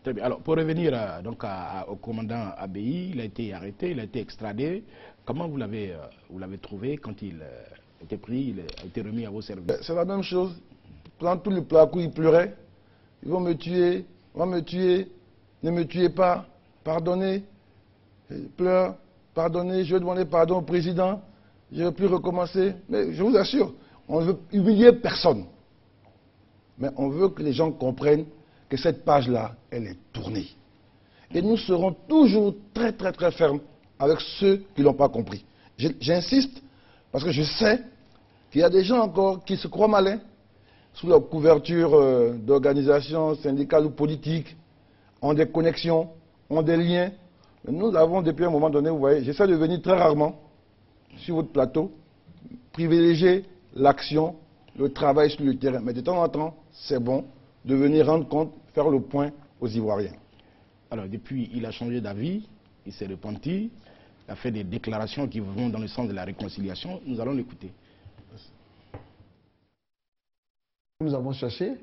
Très bien. Alors, pour revenir au commandant Abbaye, il a été arrêté, il a été extradé. Comment vous l'avez trouvé quand il était pris, il a été remis à vos services? C'est la même chose. Prends tout le plat où il pleurait. Ils vont me tuer, on va me tuer, ne me tuez pas, pardonnez. Il pleure, pardonnez, je vais demander pardon au président, je ne vais plus recommencer. Mais je vous assure, on ne veut humilier personne. Mais on veut que les gens comprennent que cette page-là, elle est tournée. Et nous serons toujours très très très fermes avec ceux qui ne l'ont pas compris. J'insiste, parce que je sais qu'il y a des gens encore qui se croient malins, sous la couverture d'organisations syndicales ou politiques, ont des connexions, ont des liens. Mais nous avons depuis un moment donné, vous voyez, j'essaie de venir très rarement sur votre plateau, privilégier l'action, le travail sur le terrain. Mais de temps en temps, c'est bon de venir rendre compte, faire le point aux Ivoiriens. Alors, depuis, il a changé d'avis, il s'est repenti, il a fait des déclarations qui vont dans le sens de la réconciliation. Nous allons l'écouter. Nous avons cherché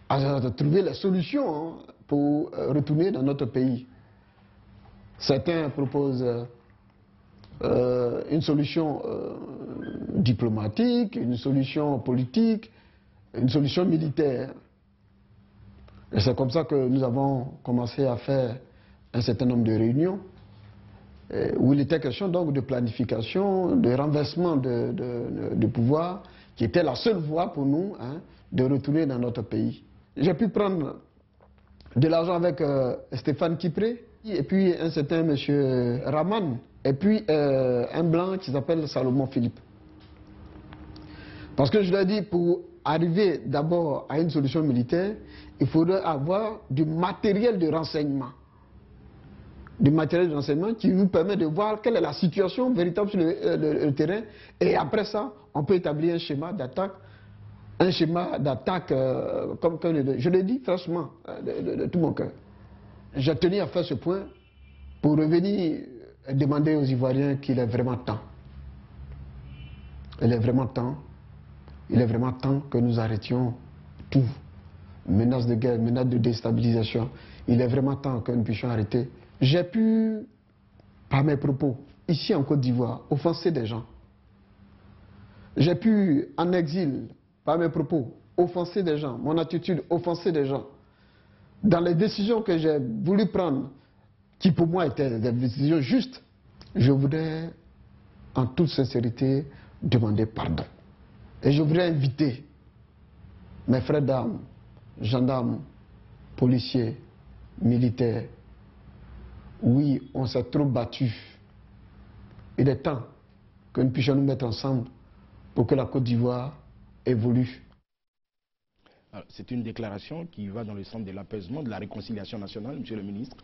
à trouver la solution pour retourner dans notre pays. Certains proposent une solution diplomatique, une solution politique, une solution militaire. Et c'est comme ça que nous avons commencé à faire un certain nombre de réunions où il était question donc de planification, de renversement de pouvoir, qui était la seule voie pour nous de retourner dans notre pays. J'ai pu prendre de l'argent avec Stéphane Kipré, et puis un certain monsieur Raman, et puis un blanc qui s'appelle Salomon Philippe. Parce que je leur ai dit, pour arriver d'abord à une solution militaire, il faudrait avoir du matériel de renseignement. Du matériel de renseignement qui nous permet de voir quelle est la situation véritable sur le terrain. Et après ça, on peut établir un schéma d'attaque. Un schéma d'attaque, comme je l'ai dit franchement, de tout mon cœur. J'ai tenu à faire ce point pour revenir demander aux Ivoiriens qu'il est vraiment temps. Il est vraiment temps. Il est vraiment temps que nous arrêtions tout. Menaces de guerre, menaces de déstabilisation. Il est vraiment temps que nous puissions arrêter. J'ai pu, par mes propos, ici en Côte d'Ivoire, offenser des gens. J'ai pu, en exil, par mes propos, offenser des gens, mon attitude, offenser des gens. Dans les décisions que j'ai voulu prendre, qui pour moi étaient des décisions justes, je voudrais, en toute sincérité, demander pardon. Et je voudrais inviter mes frères d'armes, gendarmes, policiers, militaires. Oui, on s'est trop battu. Il est temps que nous puissions nous mettre ensemble pour que la Côte d'Ivoire évolue. C'est une déclaration qui va dans le sens de l'apaisement, de la réconciliation nationale, monsieur le ministre.